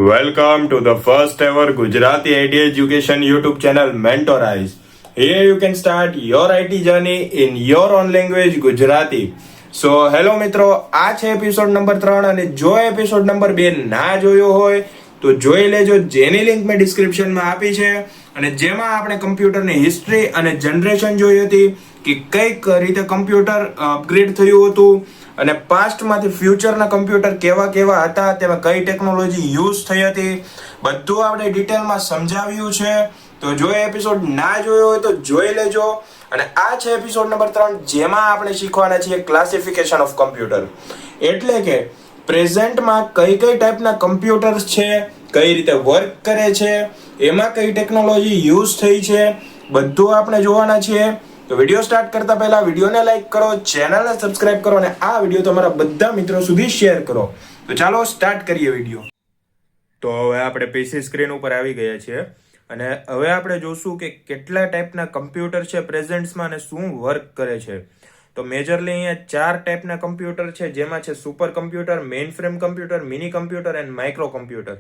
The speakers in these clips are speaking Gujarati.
Welcome to the first ever Gujarati IT education YouTube channel Mentorize. Here you can start your IT journey in your own language Gujarati. So hello મિત્રો, આ છે એપિસોડ નંબર 3 અને જો એપિસોડ નંબર 2 ના જોયો હોય તો જોઈ લેજો, જેની લિંક મેં ડિસ્ક્રિપ્શનમાં આપી છે અને જેમાં આપણે કમ્પ્યુટરની હિસ્ટ્રી અને જનરેશન જોઈ હતી કે કઈક રીતે કમ્પ્યુટર અપગ્રેડ થયું હતું અને પાસ્ટમાંથી ફ્યુચરના કમ્પ્યુટર કેવા કેવા હતા, તેમાં કઈ ટેકનોલોજી યુઝ થઈ હતી, બધું આપણે ડિટેલમાં સમજાવ્યું છે. તો જો એપિસોડ ના જોયો હોય તો જોઈ લેજો. અને આ છે એપિસોડ નંબર 3, જેમાં આપણે શીખવાના છીએ ક્લાસિફિકેશન ઓફ કમ્પ્યુટર, એટલે કે પ્રેઝન્ટમાં કઈ કઈ ટાઈપના કમ્પ્યુટર્સ છે, કઈ રીતે વર્ક કરે છે, એમાં કઈ ટેકનોલોજી યુઝ થઈ છે, બધું આપણે જોવાના છીએ. તો વિડીયો સ્ટાર્ટ કરતા પહેલા વિડીયોને લાઈક કરો, ચેનલને સબસ્ક્રાઇબ કરો અને આ વિડીયો તમારા બધા મિત્રો સુધી શેર કરો. તો ચાલો સ્ટાર્ટ કરીએ વિડીયો. તો હવે આપણે પીસી સ્ક્રીન ઉપર આવી ગયા છીએ અને હવે આપણે જોશું કે કેટલા ટાઈપના કમ્પ્યુટર છે પ્રેઝન્ટ્સમાં અને શું વર્ક કરે છે. તો મેજરલી અહીંયા 4 ટાઈપના કમ્પ્યુટર છે, જેમાં છે super computer, mainframe computer, mini computer and micro computer.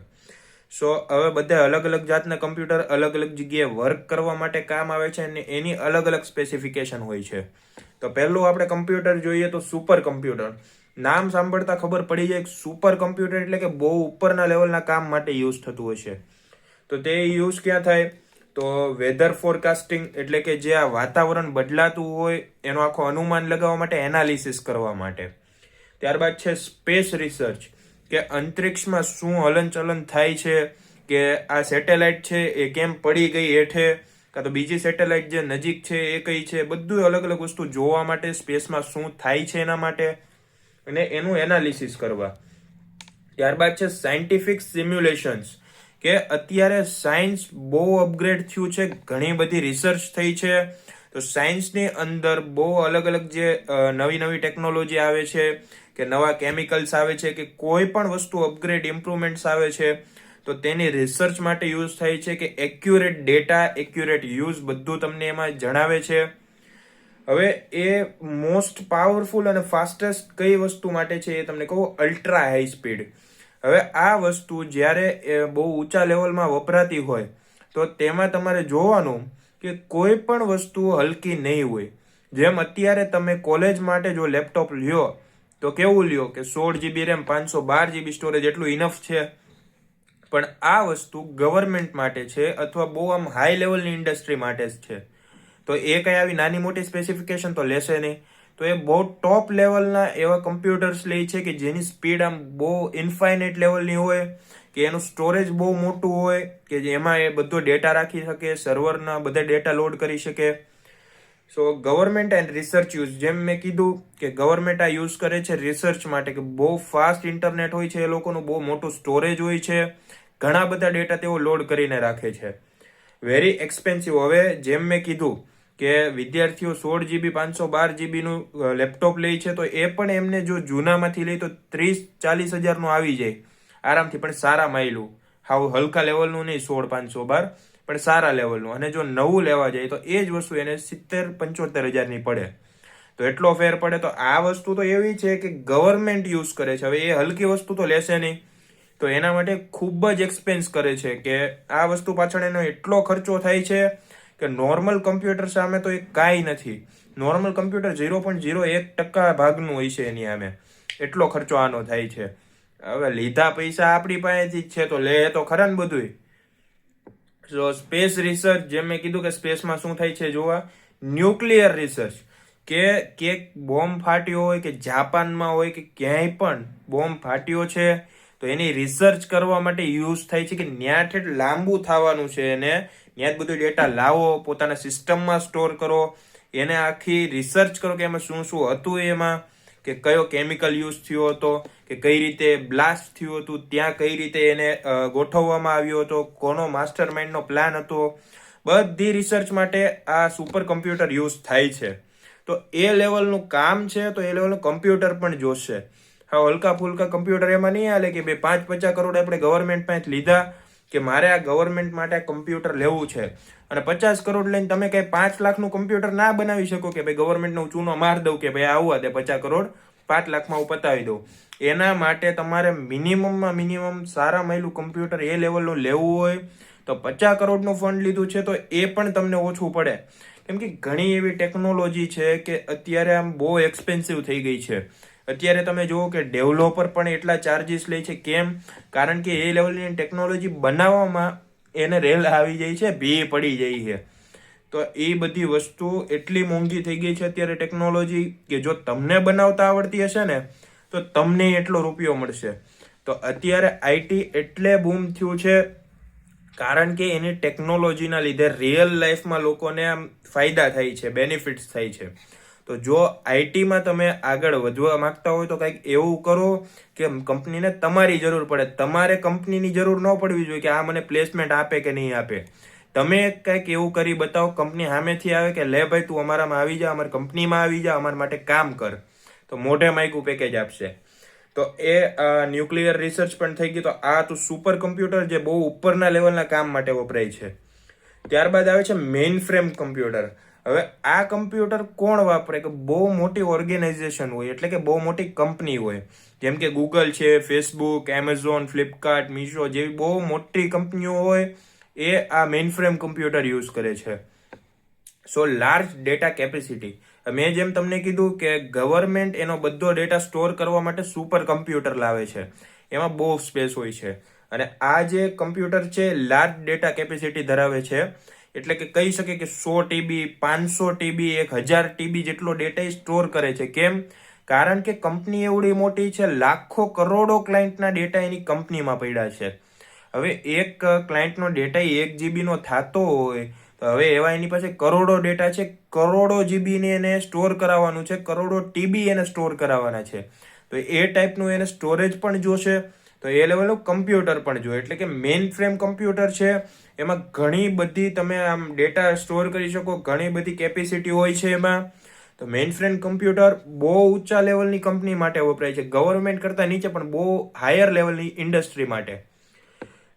So હવે બધા અલગ અલગ જાતના કમ્પ્યુટર અલગ અલગ જગ્યાએ વર્ક કરવા માટે કામ આવે છે અને એની અલગ અલગ સ્પેસિફિકેશન હોય છે. તો પહેલું આપણે કમ્પ્યુટર જોઈએ તો સુપર કમ્પ્યુટર. નામ સાંભળતા ખબર પડી જાય સુપર કમ્પ્યુટર એટલે કે બહુ ઉપરના લેવલના કામ માટે યુઝ થતું હશે. તો તે યુઝ ક્યાં થાય? તો વેધર ફોરકાસ્ટિંગ એટલે કે જે આ વાતાવરણ બદલાતું હોય એનો આખો અનુમાન લગાવવા માટે, એનાલિસિસ કરવા માટે. ત્યારબાદ છે સ્પેસ રિસર્ચ, કે અંતરિક્ષમાં શું હલનચલન થાય છે, કે આ સેટેલાઇટ છે એ કેમ પડી ગઈ હેઠે, કાં તો બીજી સેટેલાઇટ જે નજીક છે એ કઈ છે, બધું અલગ અલગ વસ્તુ જોવા માટે, સ્પેસમાં શું થાય છે એના માટે અને એનું એનાલિસિસ કરવા. ત્યારબાદ છે સાયન્ટિફિક સિમ્યુલેશન્સ, કે અત્યારે સાયન્સ બહુ અપગ્રેડ થયું છે, ઘણી બધી રિસર્ચ થઈ છે. તો સાયન્સની અંદર બહુ અલગ અલગ જે નવી નવી ટેકનોલોજી આવે છે, કે નવા કેમિકલ્સ આવે છે, કે કોઈ પણ વસ્તુ અપગ્રેડ ઇમ્પ્રુવમેન્ટ્સ આવે છે, તો તેની રિસર્ચ માટે યુઝ થાય છે. કે એક્યુરેટ ડેટા, એક્યુરેટ યુઝ બધું તમને એમાં જણાવે છે. હવે એ મોસ્ટ પાવરફુલ અને ફાસ્ટેસ્ટ કઈ વસ્તુ માટે છે એ તમને કહું, અલ્ટ્રા હાઈ સ્પીડ. હવે આ વસ્તુ જ્યારે બહુ ઊંચા લેવલમાં વપરાતી હોય તો તેમાં તમારે જોવાનું કે કોઈ પણ વસ્તુ હલકી નહીં હોય. જેમ અત્યારે તમે કોલેજ માટે જો લેપટોપ લ્યો તો કેવું લ્યો કે 16GB રેમ, 512GB સ્ટોરેજ, એટલું ઇનફ છે. પણ આ વસ્તુ ગવર્મેન્ટ માટે છે અથવા બહુ આમ હાઈ લેવલની ઇન્ડસ્ટ્રી માટે જ છે. તો એ કઈ આવી નાની મોટી સ્પેસિફિકેશન તો લેશે નહીં. તો એ બહુ ટોપ લેવલના એવા કમ્પ્યુટર્સ લે છે કે જેની સ્પીડ આમ બહુ ઇન્ફાઇનાઇટ લેવલની હોય, કે એનું સ્ટોરેજ બહુ મોટું હોય, કે એમાં એ બધો ડેટા રાખી શકે, સર્વરના બધા ડેટા લોડ કરી શકે. સો ગવર્મેન્ટ એન્ડ રિસર્ચ યુઝ, જેમ મેં કીધું કે ગવર્મેન્ટ આ યુઝ કરે છે રિસર્ચ માટે, કે બહુ ફાસ્ટ ઇન્ટરનેટ હોય છે, એ લોકોનું બહુ મોટું સ્ટોરેજ હોય છે, ઘણા બધા ડેટા તેઓ લોડ કરીને રાખે છે. Very expensive. હવે જેમ મેં કીધું કે વિદ્યાર્થીઓ 16GB 512GB નું લેપટોપ લે છે, તો એ પણ એમને જો જૂનામાંથી લે તો 30-40 હજારનું આવી જાય આરામથી, પણ સારા માયલું, હાવ હલકા લેવલનું નહીં 16-512, પણ સારા લેવલનું. અને જો નવું લેવા જાય તો એ જ વસ્તુ એને 70-75 હજારની પડે. તો એટલો ફેર પડે. તો આ વસ્તુ તો એવી છે કે ગવર્મેન્ટ યુઝ કરે છે. હવે એ હલકી વસ્તુ તો લેશે નહીં, તો એના માટે ખૂબ જ એક્સપેન્સ કરે છે, કે આ વસ્તુ પાછળ એનો એટલો ખર્ચો થાય છે કે નોર્મલ કમ્પ્યુટર સામે તો એ કાંઈ નથી. નોર્મલ કમ્પ્યુટર 0.01% ભાગનું હોય છે એની સામે, એટલો ખર્ચો આનો થાય છે. હવે લીધા પૈસા આપણી પાસેથી જ છે તો લે તો ખરા ને બધું. સો સ્પેસ રિસર્ચ, જેમ મેં કીધું કે સ્પેસમાં શું થાય છે જોવા. ન્યુક્લિયર રિસર્ચ, કે બોમ્બ ફાટ્યો હોય, કે જાપાનમાં હોય, કે ક્યાંય પણ બોમ્બ ફાટ્યો છે તો એની રિસર્ચ કરવા માટે યુઝ થાય છે, કે ન્યા ઠેઠ લાંબુ થવાનું છે એને ત્યાં જ બધું ડેટા લાવો, પોતાના સિસ્ટમમાં સ્ટોર કરો, એને આખી રિસર્ચ કરો કે એમાં શું શું હતું, એમાં કે કયો કેમિકલ યુઝ થયો હતો, કે કઈ રીતે બ્લાસ્ટ થયું હતું, ત્યાં કઈ રીતે એને ગોઠવવામાં આવ્યો હતો, કોનો માસ્ટર માઇન્ડનો પ્લાન હતો. બધી રિસર્ચ માટે આ સુપર કમ્પ્યુટર યુઝ થાય છે. તો એ લેવલનું કામ છે, તો એ લેવલનું કમ્પ્યુટર પણ જોશે. હા, હલકા ફુલકા કમ્પ્યુટર એમાં નહીં હાલે કે 5-50 કરોડ આપણે ગવર્મેન્ટ પાસે લીધા કે મારે આ ગવર્મેન્ટ માટે આ કમ્પ્યુટર લેવું છે, અને 50 કરોડ લઈને તમે કઈ 5 લાખનું કમ્પ્યુટર ના બનાવી શકો કે ભાઈ ગવર્મેન્ટનો ચૂનો માર દઉં કે ભાઈ આવવા દે 50 કરોડ 5 લાખમાં હું પતાવી દઉં. એના માટે તમારે મિનિમમમાં મિનિમમ સારા માયલું કમ્પ્યુટર એ લેવલનું લેવું હોય તો 50 કરોડનું ફંડ લીધું છે તો એ પણ તમને ઓછું પડે. કેમ કે ઘણી એવી ટેકનોલોજી છે કે અત્યારે આમ બહુ એક્સપેન્સિવ થઈ ગઈ છે. અત્યારે તમે જુઓ કે ડેવલપર પણ એટલા ચાર્જીસ લે છે. કેમ? કારણ કે એ લેવલની ટેકનોલોજી બનાવવામાં એને રેલ આવી જાય છે, ભી પડી જાય છે. તો એ બધી વસ્તુ એટલી મોંઘી થઈ ગઈ છે અત્યારે ટેકનોલોજી કે જો તમને બનાવતા આવડતી હશે ને તો તમને એટલો રૂપિયો મળશે. તો અત્યારે આઈટી એટલે બૂમ થયું છે કારણ કે એની ટેકનોલોજીના લીધે રિયલ લાઈફમાં લોકોને આમ ફાયદા થાય છે, બેનિફિટ્સ થાય છે. તો જો આઈટીમાં તમે આગળ વધવા માંગતા હોય તો કંઈક એવું કરો કે કંપનીને તમારી જરૂર પડે. તમારે કંપનીની જરૂર ન પડવી જોઈએ કે આ મને પ્લેસમેન્ટ આપે કે નહીં આપે. તમે કંઈક એવું કરી બતાવો, કંપની સામેથી આવે કે લે ભાઈ તું અમારામાં આવી જા, અમારી કંપનીમાં આવી જા, અમારા માટે કામ કર, તો મોઢે માયકું પેકેજ આપશે. તો એ ન્યુક્લિયર રિસર્ચ પણ થઈ ગઈ. તો આ તો સુપર કમ્પ્યુટર જે બહુ ઉપરના લેવલના કામ માટે વપરાય છે. ત્યારબાદ આવે છે મેઇન ફ્રેમ કમ્પ્યુટર. હવે આ કમ્પ્યુટર કોણ વાપરે? કે બહુ મોટી ઓર્ગેનાઇઝેશન હોય, એટલે કે બહુ મોટી કંપની હોય, જેમ કે ગૂગલ છે, ફેસબુક, એમેઝોન, ફ્લિપકાર્ટ, મીશો જેવી બહુ મોટી કંપનીઓ હોય, એ આ મેઇન ફ્રેમ કમ્પ્યુટર યુઝ કરે છે. સો લાર્જ ડેટા કેપેસિટી. મેં જેમ તમને કીધું કે ગવર્મેન્ટ એનો બધો ડેટા સ્ટોર કરવા માટે સુપર કમ્પ્યુટર લાવે છે, એમાં બહુ સ્પેસ હોય છે. અને આ જે કમ્પ્યુટર છે લાર્જ ડેટા કેપેસિટી ધરાવે છે, એટલે કે કહી શકે કે 100 TB, 500 TB, 1000 TB જેટલો ડેટા સ્ટોર કરે છે. કેમ? કારણ કે કંપની એવડી મોટી છે, લાખો કરોડો ક્લાયન્ટના ડેટા એની કંપનીમાં પડ્યા છે. હવે એક ક્લાયન્ટનો ડેટા 1 GB નો થતો હોય તો હવે એવા એની પાસે કરોડો ડેટા છે, કરોડો GB ને એને સ્ટોર કરાવવાનું છે, કરોડો TB એને સ્ટોર કરાવવાના છે. તો એ ટાઈપનું એને સ્ટોરેજ પણ જોશે, તો એ લેવલનું કમ્પ્યુટર પણ જોઈએ. એટલે કે મેઇન ફ્રેમ કમ્પ્યુટર છે, એમાં ઘણી બધી તમે આમ ડેટા સ્ટોર કરી શકો, ઘણી બધી કેપેસિટી હોય છે એમાં. તો મેઇન ફ્રેમ કમ્પ્યુટર બહુ ઊંચા લેવલની કંપની માટે વપરાય છે, ગવર્મેન્ટ કરતાં નીચે પણ બહુ હાયર લેવલની ઇન્ડસ્ટ્રી માટે.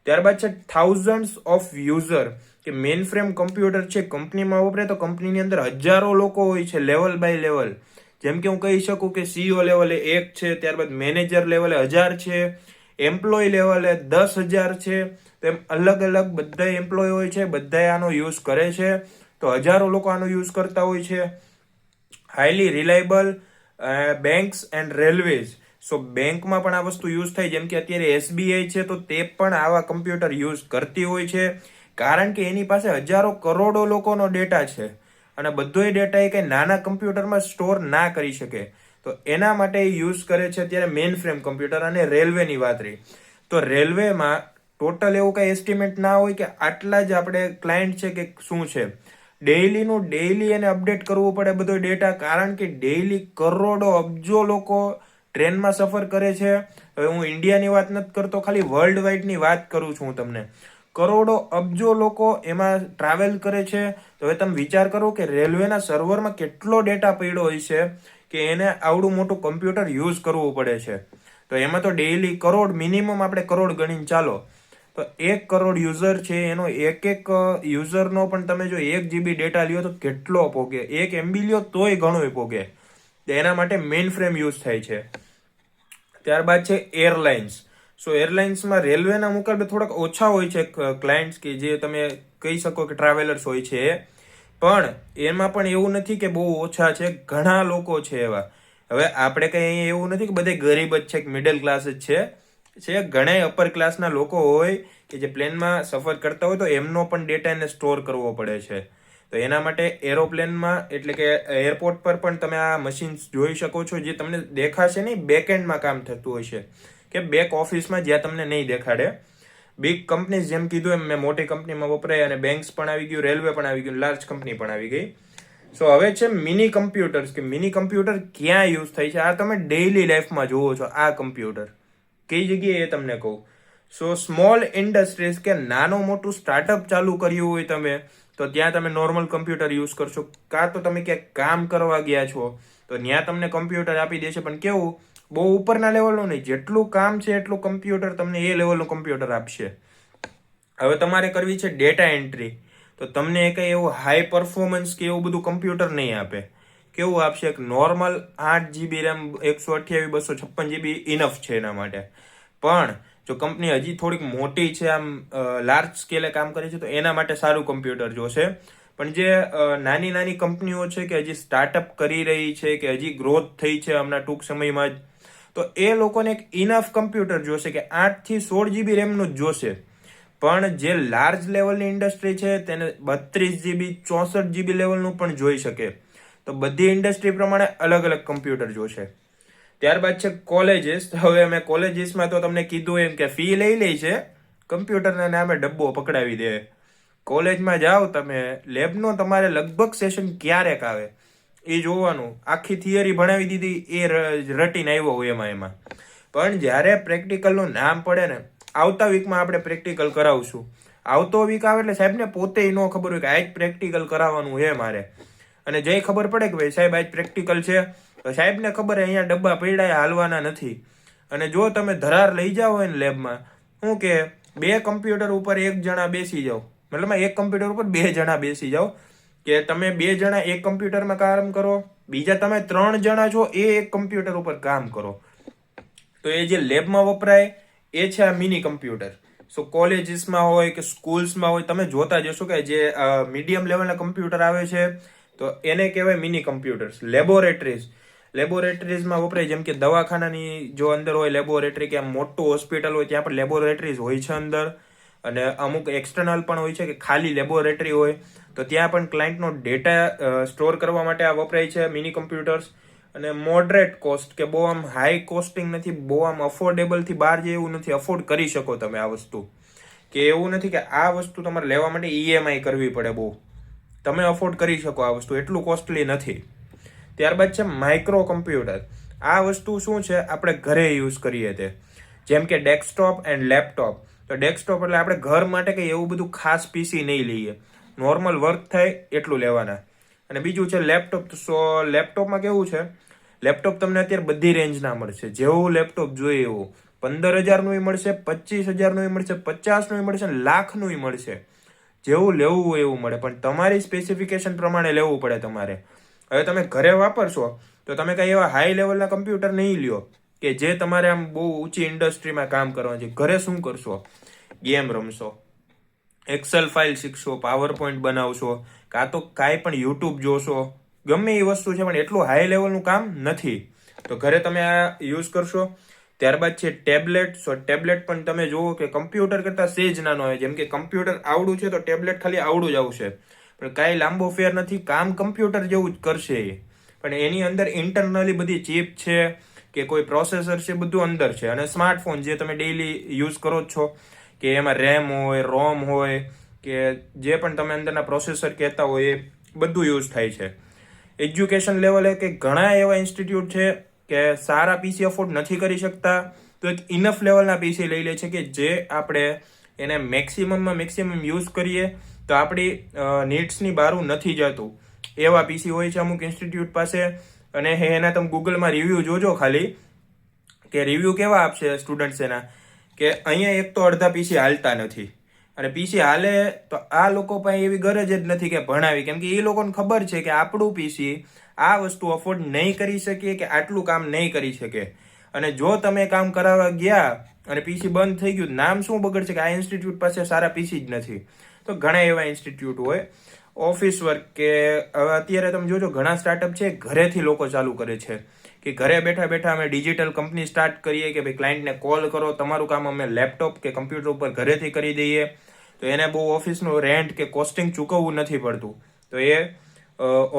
ત્યારબાદ છે થાઉઝન્ડ્સ ઓફ યુઝર, કે મેઇન ફ્રેમ કમ્પ્યુટર છે કંપનીમાં વપરાય તો કંપનીની અંદર હજારો લોકો હોય છે લેવલ બાય લેવલ. જેમ કે હું કહી શકું કે CEO લેવલે 1 છે, ત્યારબાદ મેનેજર લેવલે 1000 છે, એમ્પ્લોય લેવલે 10,000 છે. તેમ અલગ અલગ બધા એમ્પ્લોય હોય છે, બધા આનો યુઝ કરે છે. તો હજારો લોકો આનો યુઝ કરતા હોય છે. Highly reliable banks and railways. So બેંકમાં પણ આ વસ્તુ યુઝ થાય, જેમ કે અત્યારે SBI છે તો તે પણ આવા કમ્પ્યુટર યુઝ કરતી હોય છે, કારણ કે એની પાસે હજારો કરોડો લોકોનો ડેટા છે અને બધો ડેટા એ કંઈ નાના કમ્પ્યુટરમાં સ્ટોર ના કરી શકે. તો એના માટે યુઝ કરે છે અત્યારે મેઇન ફ્રેમ કમ્પ્યુટર. અને રેલવેની વાત રહી તો રેલવેમાં ટોટલ એવું કઈ એસ્ટિમેટ ના હોય કે આટલા જ આપણે ક્લાયન્ટ છે કે શું છે. ડેઈલી એને અપડેટ કરવું પડે બધો ડેટા, કારણ કે ડેઈલી કરોડો અબજો લોકો ટ્રેનમાં સફર કરે છે. હવે હું ઇન્ડિયાની વાત નથી કરતો, ખાલી વર્લ્ડ વાઇડની વાત કરું છું હું તમને. કરોડો અબજો લોકો એમાં ટ્રાવેલ કરે છે. તો હવે તમે વિચાર કરો કે રેલવેના સર્વરમાં કેટલો ડેટા પડ્યો હોય છે કે એને આવડું મોટું કમ્પ્યુટર યુઝ કરવું પડે છે. તો એમાં તો ડેઈલી કરોડ, મિનિમમ આપણે કરોડ ગણીને ચાલો, તો 1 કરોડ યુઝર છે, એનો એક યુઝરનો પણ તમે જો 1 GB ડેટા લ્યો તો કેટલો પોગે, 1 MB લ્યો તોય ઘણો પોગે. તો એના માટે મેઇન ફ્રેમ યુઝ થાય છે. ત્યારબાદ છે એરલાઇન્સ. સો એરલાઇન્સમાં રેલવેના મુકાબલે થોડાક ઓછા હોય છે ક્લાયન્ટ્સ, કે જે તમે કહી શકો કે ટ્રાવેલર્સ હોય છે, પણ એમાં પણ એવું નથી કે બહુ ઓછા છે, ઘણા લોકો છે એવા. હવે આપણે કઈ અહીંયા એવું નથી કે બધે ગરીબ જ છે કે મિડલ ક્લાસ જ છે ઘણા અપર ક્લાસના લોકો હોય કે જે પ્લેનમાં સફર કરતા હોય તો એમનો પણ ડેટા એને સ્ટોર કરવો પડે છે. તો એના માટે એરોપ્લેનમાં એટલે કે એરપોર્ટ પર પણ તમે આ મશીન્સ જોઈ શકો છો, જે તમને દેખાશે નહીં, બેકએન્ડમાં કામ થતું હોય છે કે બેક ઓફિસમાં, જ્યાં તમને નહીં દેખાડે. બિગ કંપનીઝ જેમ કીધું એમ મેં મોટી કંપનીમાં વપરાય, અને બેંક્સ પણ આવી ગયું, રેલવે પણ આવી ગયું, લાર્જ કંપની પણ આવી ગઈ. સો હવે છે મિની કમ્પ્યુટર્સ, કે મિની કમ્પ્યુટર ક્યાં યુઝ થાય છે. આ તમે ડેઈલી લાઈફમાં જુઓ છો આ કમ્પ્યુટર કઈ જગ્યાએ એ તમને કહું. સો સ્મોલ ઇન્ડસ્ટ્રીઝ, કે નાનું મોટું સ્ટાર્ટઅપ ચાલુ કર્યું હોય તમે, તો ત્યાં તમે નોર્મલ કમ્પ્યુટર યુઝ કરશો. કાં તો તમે ક્યાંક કામ કરવા ગયા છો તો ત્યાં તમને કમ્પ્યુટર આપી દેશે, પણ કેવું બહુ ઉપરના લેવલનું નહીં, જેટલું કામ છે એટલું કમ્પ્યુટર તમને એ લેવલનું કમ્પ્યુટર આપશે. હવે તમારે કરવી છે ડેટા એન્ટ્રી, તો તમને કંઈ એવું હાઈ પરફોર્મન્સ કે એવું બધું કમ્પ્યુટર નહીં આપે. કેવું આપશે, એક normal 8 GB RAM 128 256 GB enough છે એના માટે. પણ જો કંપની હજી થોડીક મોટી છે, આમ લાર્જ સ્કેલે કામ કરે છે, તો એના માટે સારું કમ્પ્યુટર જોશે. પણ જે નાની નાની કંપનીઓ છે કે હજી સ્ટાર્ટઅપ કરી રહી છે કે હજી ગ્રોથ થઈ છે હમણાં ટૂંક સમયમાં જ, તો એ લોકોને એક ઇનફ કમ્પ્યુટર જોશે કે 8 થી 16 GB રેમનું જ જોશે. પણ જે લાર્જ લેવલની ઇન્ડસ્ટ્રી છે તેને 32 GB 64 GB લેવલનું પણ જોઈ શકે. તો બધી ઇન્ડસ્ટ્રી પ્રમાણે અલગ અલગ કમ્પ્યુટર જોશે. ત્યારબાદ છે કોલેજીસ. હવે મેં કોલેજીસમાં તો તમને કીધું એમ કે ફી લઈ લે છે, કમ્પ્યુટરના નામે ડબ્બો પકડાવી દે. કોલેજમાં જાઓ તમે, લેબનો તમારે લગભગ સેશન ક્યારેક આવે એ જોવાનું. આખી થિયરી ભણાવી દીધી એ રટીને આવ્યો હોય એમાં. પણ જ્યારે પ્રેક્ટિકલનું નામ પડે ને, આવતા વીકમાં આપણે પ્રેક્ટિકલ કરાવશું. આવતો વીક આવે એટલે સાહેબને પોતે ન ખબર હોય કે આજ પ્રેક્ટિકલ કરાવવાનું છે મારે. અને જે ખબર પડે કે ભાઈ સાહેબ આજ પ્રેક્ટિકલ છે, તો સાહેબને ખબર અહીંયા ડબ્બા પડ્યા હાલવાના નથી. અને જો તમે ધરાર લઈ જાઓ હોય ને લેબમાં, શું કે 2 કમ્પ્યુટર ઉપર 1 જણા બેસી જાઓ, મતલબ એક કમ્પ્યુટર ઉપર 2 જણા બેસી જાઓ, કે તમે 2 જણા એક કમ્પ્યુટરમાં કામ કરો, બીજા તમે 3 જણા છો એ એક કમ્પ્યુટર ઉપર કામ કરો. તો એ જે લેબમાં વપરાય એ છે આ મિની કમ્પ્યુટર. સો કોલેજીસમાં હોય કે સ્કૂલ્સમાં હોય, તમે જોતા જશો કે જે મીડિયમ લેવલના કમ્પ્યુટર આવે છે તો એને કહેવાય મિની કમ્પ્યુટર્સ. લેબોરેટરીઝમાં વપરાય, જેમ કે દવાખાનાની જો અંદર હોય લેબોરેટરી, કે મોટું હોસ્પિટલ હોય ત્યાં પણ લેબોરેટરીઝ હોય છે અંદર. અને અમુક એક્સટર્નલ પણ હોય છે કે ખાલી લેબોરેટરી હોય, તો ત્યાં પણ ક્લાયન્ટનો ડેટા સ્ટોર કરવા માટે આ વપરાય છે મિની કમ્પ્યુટર્સ. અને મોડરેટ કોસ્ટ, કે બહુ આમ હાઈ કોસ્ટિંગ નથી, બહુ આમ અફોર્ડેબલથી બહાર જાય એવું નથી, અફોર્ડ કરી શકો તમે આ વસ્તુ. કે એવું નથી કે આ વસ્તુ તમારે લેવા માટે EMI કરવી પડે, બહુ તમે અફોર્ડ કરી શકો આ વસ્તુ, એટલું કોસ્ટલી નથી. ત્યારબાદ છે માઇક્રો કમ્પ્યુટર. આ વસ્તુ શું છે, આપણે ઘરે યુઝ કરીએ તે, જેમ કે ડેસ્કટોપ એન્ડ લેપટોપ. તો ડેસ્કટોપ એટલે આપણે ઘર માટે કંઈ એવું બધું ખાસ PC નહીં લઈએ, નોર્મલ વર્ક થાય એટલું લેવાના. અને બીજું છે લેપટોપ. સો લેપટોપમાં કેવું છે, લેપટોપ તમને અત્યારે બધી રેન્જના મળશે, જેવું લેપટોપ જોઈએ એવું. 15,000નું મળશે, 25,000નું મળશે, 50નું મળશે, લાખનું મળશે. જેવું લેવું હોય એવું મળે, પણ તમારી સ્પેસિફિકેશન પ્રમાણે લેવું પડે તમારે. હવે તમે ઘરે વાપરશો તો તમે કઈ એવા હાઈ લેવલના કમ્પ્યુટર નહીં લ્યો કે જે તમારે આમ બહુ ઊંચી ઇન્ડસ્ટ્રીમાં કામ કરવાનું છે. ઘરે શું કરશો, ગેમ રમશો, એક્સેલ ફાઇલ શીખશો, પાવર પોઈન્ટ બનાવશો, કાં તો કાંઈ પણ યુટ્યુબ જોશો, ગમે એ વસ્તુ છે, પણ એટલું હાઈ લેવલનું કામ નથી. તો ઘરે તમે આ યુઝ કરશો. ત્યારબાદ છે ટેબ્લેટ. સો ટેબ્લેટ પણ તમે જુઓ કે કમ્પ્યુટર કરતાં સેજ નાનો હોય. જેમ કે કમ્પ્યુટર આવડું છે તો ટેબ્લેટ ખાલી આવડું જ આવશે, પણ કાંઈ લાંબો ફેર નથી, કામ કમ્પ્યુટર જેવું જ કરશે એ. પણ એની અંદર ઇન્ટરનલી બધી ચિપ છે કે કોઈ પ્રોસેસર છે, બધું અંદર છે. અને સ્માર્ટફોન જે તમે ડેઈલી યુઝ કરો જ છો, કે એમાં રેમ હોય, રોમ હોય, કે જે પણ તમે અંદરના પ્રોસેસર કહેતા હોય એ બધું યુઝ થાય છે. એજ્યુકેશન લેવલે કે ઘણા એવા ઇન્સ્ટિટ્યૂટ છે કે સારા PC અફોર્ડ નથી કરી શકતા, તો એક ઇનફ લેવલના PC લઈ લે છે કે જે આપણે એને મેક્સિમમ યુઝ કરીએ તો આપણી નીડ્સની બહારું નથી જતું. એવા PC હોય છે અમુક ઇન્સ્ટિટ્યૂટ પાસે. અને એના તમે ગૂગલમાં રિવ્યૂ જોજો ખાલી, કે રિવ્યૂ કેવા આપશે સ્ટુડન્ટ્સ એના, કે અહીંયા એક તો અડધા PC હાલતા નથી, અને PC હાલે તો આ લોકો પાસે એવી ગરજ જ નથી કે ભણાવી, કેમ કે એ લોકોને ખબર છે કે આપણું PC આ વસ્તુ અફોર્ડ નહીં કરી શકીએ, કે આટલું કામ નહીં કરી શકે. અને જો તમે કામ કરાવવા ગયા અને PC બંધ થઈ ગયું, નામ શું બગડશે કે આ ઇન્સ્ટિટ્યૂટ પાસે સારા PC જ નથી. તો ઘણા એવા ઇન્સ્ટિટ્યૂટ હોય. ઓફિસ વર્ક, કે હવે અત્યારે તમે જોજો ઘણા સ્ટાર્ટઅપ છે ઘરેથી લોકો ચાલુ કરે છે, કે ઘરે બેઠા બેઠા અમે ડિજિટલ કંપની સ્ટાર્ટ કરીએ, કે ભાઈ ક્લાયન્ટને કોલ કરો, તમારું કામ અમે લેપટોપ કે કમ્પ્યુટર ઉપર ઘરેથી કરી દઈએ. તો એને બહુ ઓફિસનું રેન્ટ કે કોસ્ટિંગ ચૂકવવું નથી પડતું, તો એ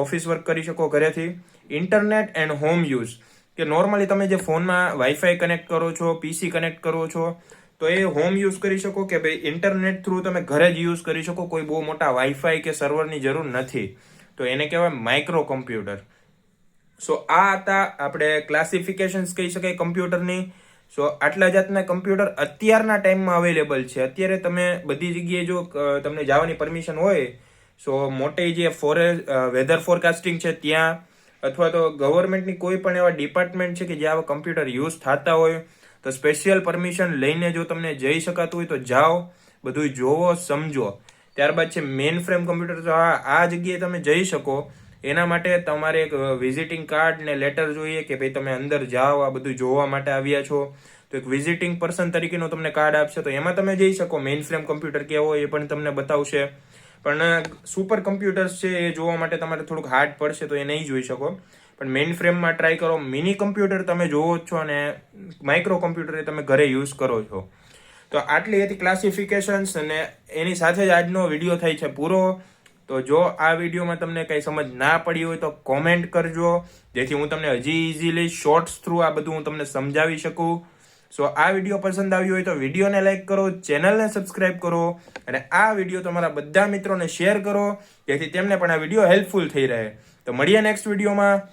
ઓફિસ વર્ક કરી શકો ઘરેથી. ઇન્ટરનેટ એન્ડ હોમ યુઝ, કે નોર્મલી તમે જે ફોનમાં વાઈફાઈ કનેક્ટ કરો છો, PC કનેક્ટ કરો છો, તો એ હોમ યુઝ કરી શકો, કે ભાઈ ઇન્ટરનેટ થ્રુ તમે ઘરે જ યુઝ કરી શકો, કોઈ બહુ મોટા વાઈફાઈ કે સર્વરની જરૂર નથી. તો એને કહેવાય માઇક્રો કમ્પ્યુટર. સો આ હતા આપણે ક્લાસિફિકેશન્સ કહી શકાય કમ્પ્યુટરની. સો આટલા જાતના કમ્પ્યુટર અત્યારના ટાઈમમાં અવેલેબલ છે. અત્યારે તમે બધી જગ્યાએ જો તમને જવાની પરમિશન હોય, સો મોટી જે વેધર ફોરકાસ્ટિંગ છે ત્યાં, અથવા તો ગવર્મેન્ટની કોઈ પણ એવા ડિપાર્ટમેન્ટ છે કે જે આવા કમ્પ્યુટર યુઝ થતા હોય, તો સ્પેશિયલ પરમિશન લઈને જો તમને જઈ શકાતું હોય તો જાઓ, બધું જોવો, સમજો. ત્યારબાદ છે મેઇન ફ્રેમ કમ્પ્યુટર. તો આ જગ્યાએ તમે જઈ શકો. એના માટે તમારે એક વિઝિટિંગ કાર્ડ ને લેટર જોઈએ કે ભાઈ તમે અંદર જાઓ, આ બધું જોવા માટે આવ્યા છો. તો એક વિઝિટિંગ પર્સન તરીકેનો તમને કાર્ડ આપશે, તો એમાં તમે જઈ શકો. મેઇન ફ્રેમ કમ્પ્યુટર કેવો હોય એ પણ તમને બતાવશે. પણ સુપર કમ્પ્યુટર્સ છે એ જોવા માટે તમારે થોડુંક હાર્ડ પડશે, તો એ નહીં જોઈ શકો. પણ મેઇન ફ્રેમમાં ટ્રાય કરો. મિની કમ્પ્યુટર તમે જોવો જ છો અને માઇક્રો કમ્પ્યુટર એ તમે ઘરે યુઝ કરો છો. તો આટલી હતી ક્લાસિફિકેશન્સ, અને એની સાથે જ આજનો વિડીયો થાય છે પૂરો. તો જો આ વિડીયોમાં તમને કંઈ સમજ ના પડી હોય તો કોમેન્ટ કરજો, જેથી હું તમને હજી ઇઝીલી શોર્ટ્સ થ્રુ આ બધું હું તમને સમજાવી શકું. સો આ વિડીયો પસંદ આવ્યો હોય તો વિડીયોને લાઈક કરો, ચેનલને સબસ્ક્રાઇબ કરો, અને આ વિડીયો તમારા બધા મિત્રોને શેર કરો, જેથી તેમને પણ આ વિડીયો હેલ્પફુલ થઈ રહે. તો મળીએ નેક્સ્ટ વિડીયોમાં.